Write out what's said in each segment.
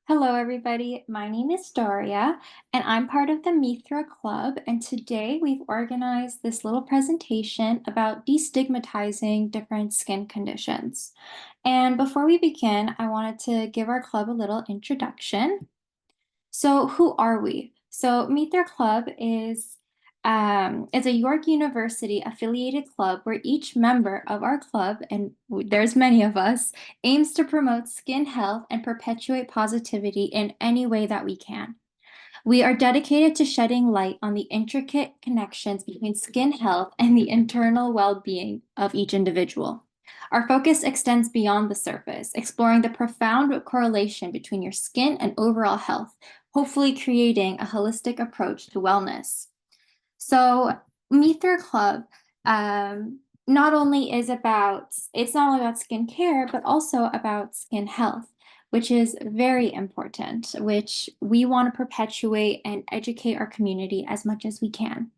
Hello, everybody. My name is Daria, and I'm part of the Mithra Club. And today we've organized this little presentation about destigmatizing different skin conditions. And before we begin, I wanted to give our club a little introduction. So who are we? So Meet Their Club is a York University affiliated club where each member of our club, and there's many of us, aims to promote skin health and perpetuate positivity in any way that we can. We are dedicated to shedding light on the intricate connections between skin health and the internal well-being of each individual. Our focus extends beyond the surface, exploring the profound correlation between your skin and overall health, hopefully creating a holistic approach to wellness. So, Meet Their Club not only is about, it's not only about skincare, but also about skin health, which is very important, which we want to perpetuate and educate our community as much as we can.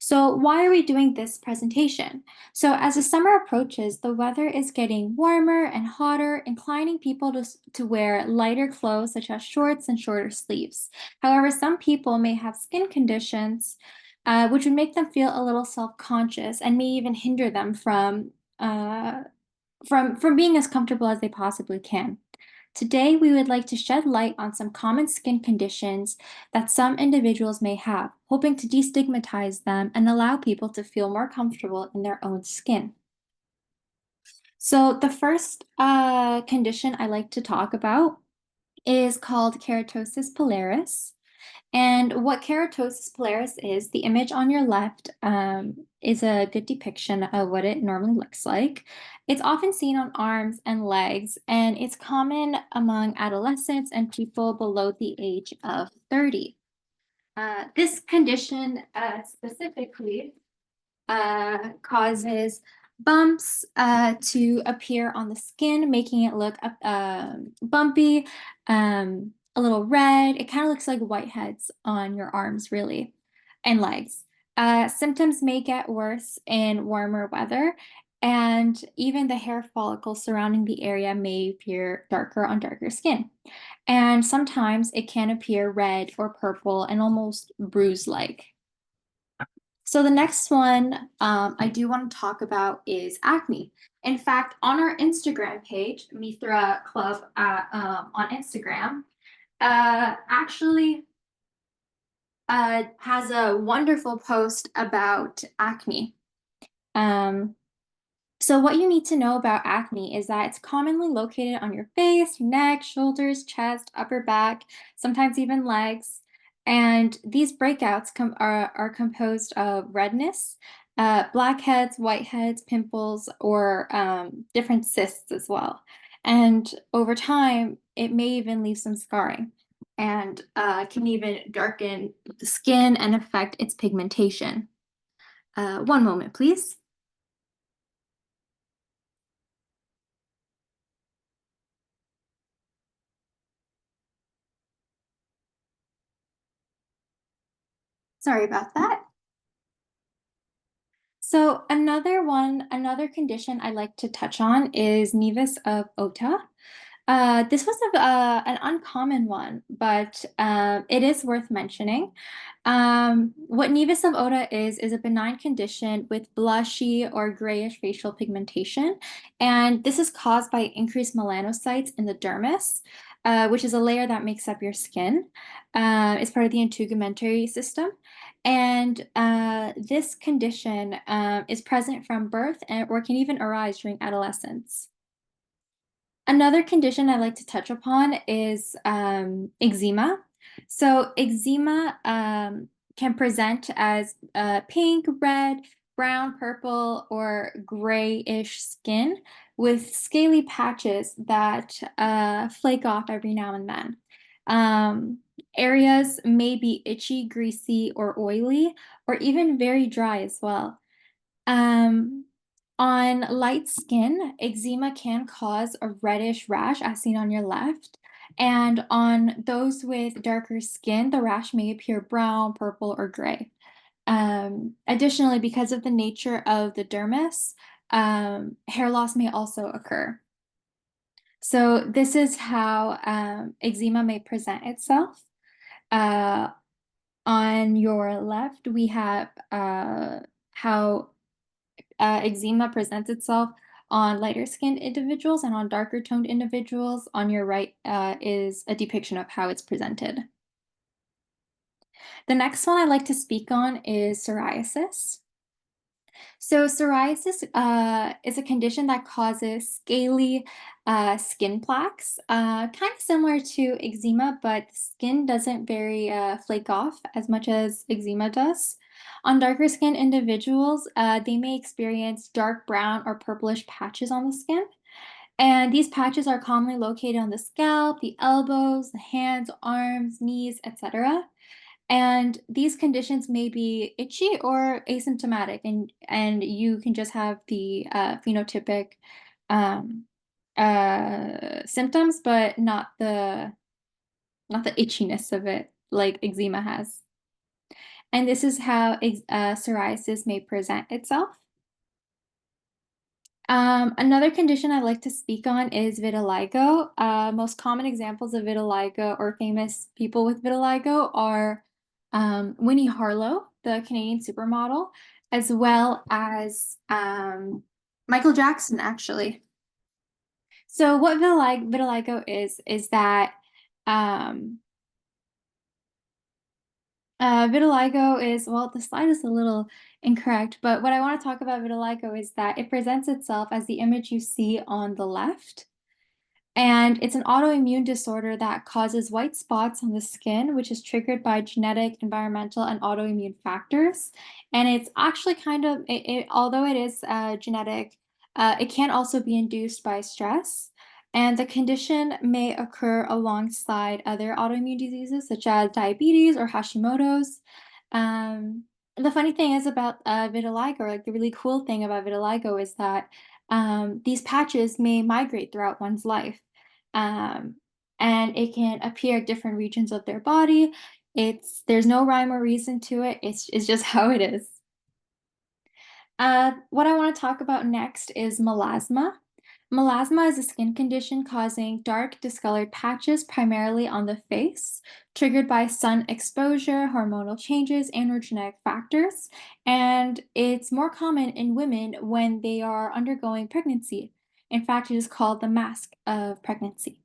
So why are we doing this presentation? So as the summer approaches, the weather is getting warmer and hotter, inclining people to wear lighter clothes such as shorts and shorter sleeves. However, some people may have skin conditions which would make them feel a little self-conscious and may even hinder them from being as comfortable as they possibly can. Today, we would like to shed light on some common skin conditions that some individuals may have, hoping to destigmatize them and allow people to feel more comfortable in their own skin. So the first condition I like to talk about is called keratosis pilaris. And what keratosis pilaris is, the image on your left is a good depiction of what it normally looks like. It's often seen on arms and legs, and it's common among adolescents and people below the age of 30. This condition specifically causes bumps to appear on the skin, making it look bumpy, a little red. It kind of looks like whiteheads on your arms, really, and legs. Symptoms may get worse in warmer weather, and even the hair follicles surrounding the area may appear darker on darker skin. And sometimes it can appear red or purple and almost bruise-like. So the next one I do want to talk about is acne. In fact, on our Instagram page, Mithra Club on Instagram, actually has a wonderful post about acne. Um, so what you need to know about acne is that it's commonly located on your face, neck, shoulders, chest, upper back, sometimes even legs. And these breakouts are composed of redness, blackheads, whiteheads, pimples, or different cysts as well. And over time, it may even leave some scarring and can even darken the skin and affect its pigmentation. One moment, please. Sorry about that. So another condition I like to touch on is nevus of Ota. This was an uncommon one, but it is worth mentioning. What nevus of Ota is a benign condition with blushy or grayish facial pigmentation, and this is caused by increased melanocytes in the dermis, which is a layer that makes up your skin. It's part of the integumentary system. And this condition is present from birth or can even arise during adolescence. Another condition I like to touch upon is eczema. So eczema can present as pink, red, brown, purple, or grayish skin with scaly patches that flake off every now and then. Areas may be itchy, greasy, or oily, or even very dry as well. Um, on light skin, eczema can cause a reddish rash, as seen on your left. And on those with darker skin, the rash may appear brown, purple, or gray. Additionally, because of the nature of the dermis, hair loss may also occur. So this is how eczema may present itself. Uh, on your left, we have how eczema presents itself on lighter skinned individuals and on darker toned individuals. On your right is a depiction of how it's presented. The next one I'd like to speak on is psoriasis. So psoriasis is a condition that causes scaly skin plaques, kind of similar to eczema, but the skin doesn't very flake off as much as eczema does. On darker skinned individuals, they may experience dark brown or purplish patches on the skin. And these patches are commonly located on the scalp, the elbows, the hands, arms, knees, etc. And these conditions may be itchy or asymptomatic, and you can just have the phenotypic um, symptoms, but not the itchiness of it like eczema has. And this is how psoriasis may present itself. Another condition I'd like to speak on is vitiligo. Most common examples of vitiligo or famous people with vitiligo are Winnie Harlow, the Canadian supermodel, as well as Michael Jackson, actually. So what vitiligo is that um, vitiligo is, well, the slide is a little incorrect, but what I want to talk about vitiligo is that it presents itself as the image you see on the left. And it's an autoimmune disorder that causes white spots on the skin, which is triggered by genetic, environmental, and autoimmune factors. And it's actually although it is genetic, it can also be induced by stress. And the condition may occur alongside other autoimmune diseases such as diabetes or Hashimoto's. The funny thing is about vitiligo, or like the really cool thing about vitiligo, is that these patches may migrate throughout one's life. Um, and it can appear at different regions of their body. There's no rhyme or reason to it. It's just how it is. What I want to talk about next is melasma. Melasma is a skin condition causing dark, discolored patches primarily on the face, triggered by sun exposure, hormonal changes, and or genetic factors. And it's more common in women when they are undergoing pregnancy. In fact, it is called the mask of pregnancy.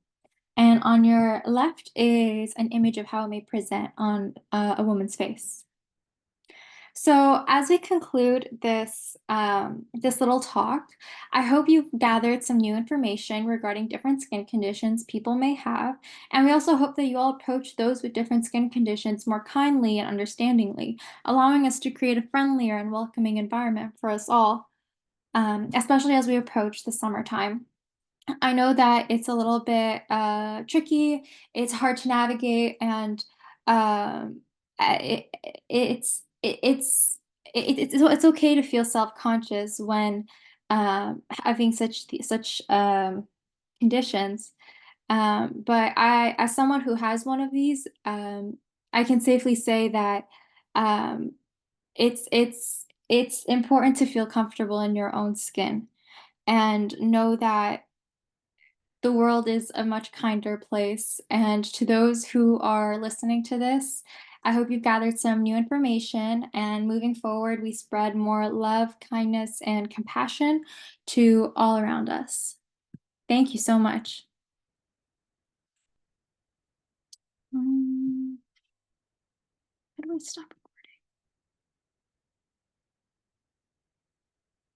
And on your left is an image of how it may present on a woman's face. So as we conclude this little talk, I hope you've gathered some new information regarding different skin conditions people may have, and we also hope that you all approach those with different skin conditions more kindly and understandingly, allowing us to create a friendlier and welcoming environment for us all, especially as we approach the summertime. I know that it's a little bit tricky. It's hard to navigate, and um, it, it's okay to feel self-conscious when having such conditions. But as someone who has one of these, I can safely say that um, it's important to feel comfortable in your own skin and know that the world is a much kinder place. And to those who are listening to this, I hope you've gathered some new information. And moving forward, we spread more love, kindness, and compassion to all around us. Thank you so much. How do I stop?